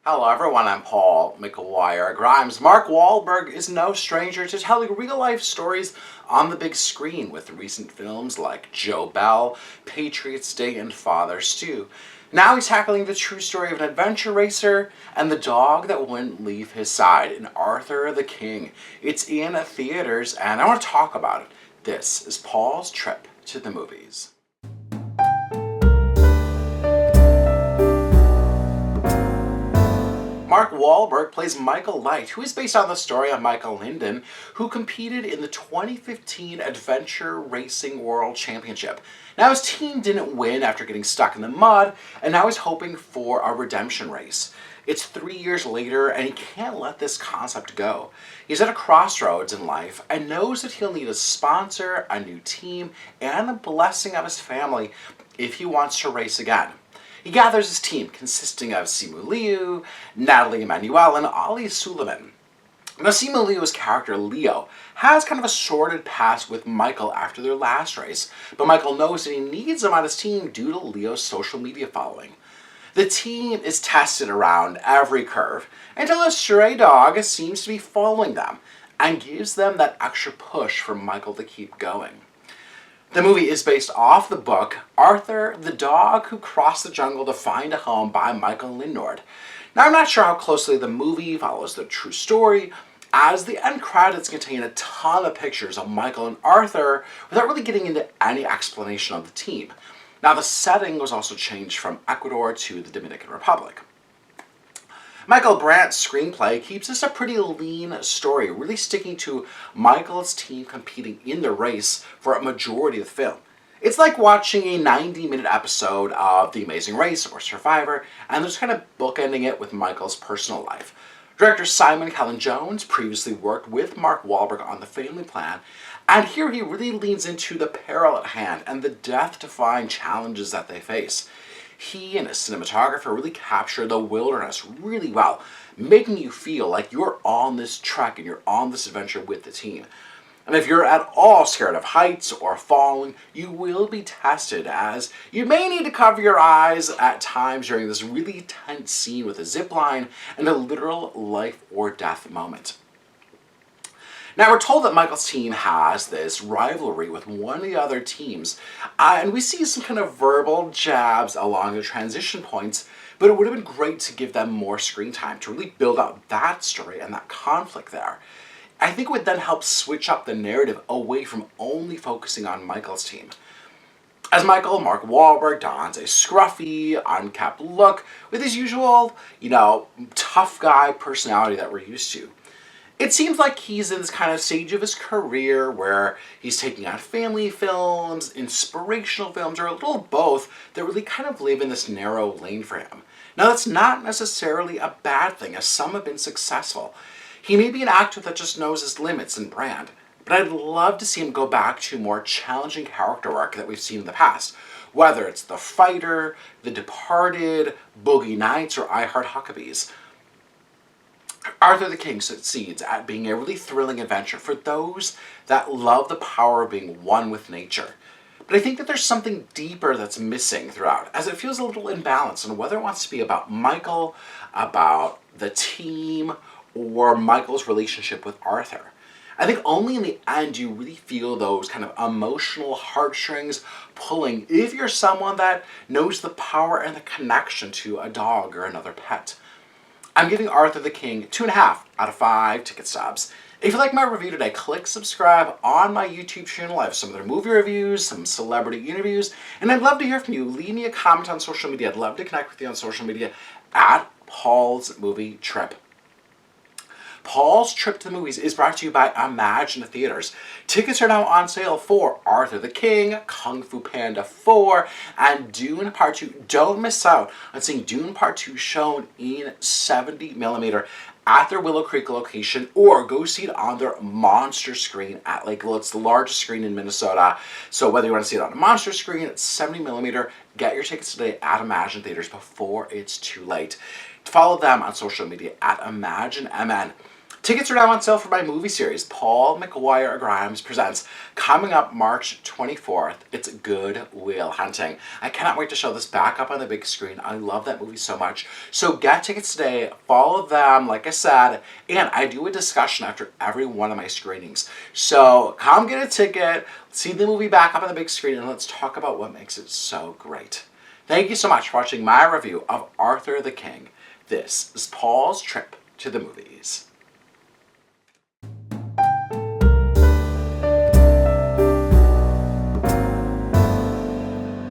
Hello everyone, I'm Paul McGuire Grimes. Mark Wahlberg is no stranger to telling real-life stories on the big screen with recent films like Joe Bell, Patriots Day, and Father Stu. Now he's tackling the true story of an adventure racer and the dog that wouldn't leave his side in Arthur the King. It's in theaters and I want to talk about it. This is Paul's trip to the movies. Mark Wahlberg plays Michael Light, who is based on the story of Michael Linden, who competed in the 2015 Adventure Racing World Championship. Now his team didn't win after getting stuck in the mud, and now he's hoping for a redemption race. It's 3 years later, and he can't let this concept go. He's at a crossroads in life and knows that he'll need a sponsor, a new team, and the blessing of his family if he wants to race again. He gathers his team, consisting of Simu, Nathalie, Emmanuel, and Ali Suleiman. Now, Simu's character, Leo, has kind of a sordid past with Michael after their last race, but Michael knows that he needs him on his team due to Leo's social media following. The team is tested around every curve until a stray dog seems to be following them and gives them that extra push for Michael to keep going. The movie is based off the book Arthur, the Dog Who Crossed the Jungle to Find a Home by Michael Lindnord. Now, I'm not sure how closely the movie follows the true story, as the end credits contain a ton of pictures of Michael and Arthur without really getting into any explanation of the team. Now, the setting was also changed from Ecuador to the Dominican Republic. Michael Brandt's screenplay keeps this a pretty lean story, really sticking to Michael's team competing in the race for a majority of the film. It's like watching a 90-minute episode of The Amazing Race or Survivor, and they're just kind of bookending it with Michael's personal life. Director Simon Callan-Jones previously worked with Mark Wahlberg on The Family Plan, and here he really leans into the peril at hand and the death-defying challenges that they face. He and his cinematographer really capture the wilderness really well, making you feel like you're on this trek and you're on this adventure with the team. And if you're at all scared of heights or falling, you will be tested, as you may need to cover your eyes at times during this really tense scene with a zip line and a literal life or death moment. Now, we're told that Michael's team has this rivalry with one of the other teams, and we see some kind of verbal jabs along the transition points, but it would have been great to give them more screen time to really build out that story and that conflict there. I think it would then help switch up the narrative away from only focusing on Michael's team. As Michael, Mark Wahlberg dons a scruffy, uncapped look with his usual, tough guy personality that we're used to. It seems like he's in this kind of stage of his career where he's taking on family films, inspirational films, or a little of both that really kind of live in this narrow lane for him. Now, that's not necessarily a bad thing, as some have been successful. He may be an actor that just knows his limits and brand, but I'd love to see him go back to more challenging character work that we've seen in the past, whether it's The Fighter, The Departed, Boogie Nights, or I Heart Huckabees. Arthur the King succeeds at being a really thrilling adventure for those that love the power of being one with nature. But I think that there's something deeper that's missing throughout, as it feels a little imbalanced on whether it wants to be about Michael, about the team, or Michael's relationship with Arthur. I think only in the end do you really feel those kind of emotional heartstrings pulling if you're someone that knows the power and the connection to a dog or another pet. I'm giving Arthur the King 2.5 out of 5 ticket stubs. If you like my review today, click subscribe on my YouTube channel. I have some other movie reviews, some celebrity interviews, and I'd love to hear from you. Leave me a comment on social media. I'd love to connect with you on social media at Paul's Movie Trip. Paul's Trip to the Movies is brought to you by Imagine Theaters. Tickets are now on sale for Arthur the King, Kung Fu Panda 4, and Dune Part 2. Don't miss out on seeing Dune Part 2 shown in 70mm at their Willow Creek location, or go see it on their monster screen at Lake Willow. It's the largest screen in Minnesota. So whether you want to see it on a monster screen at 70mm, get your tickets today at Imagine Theaters before it's too late. Follow them on social media at ImagineMN. Tickets are now on sale for my movie series, Paul McGuire Grimes Presents, coming up March 24th. It's Good Will Hunting. I cannot wait to show this back up on the big screen. I love that movie so much. So get tickets today, follow them, like I said, and I do a discussion after every one of my screenings. So come get a ticket, see the movie back up on the big screen, and let's talk about what makes it so great. Thank you so much for watching my review of Arthur the King. This is Paul's trip to the movies.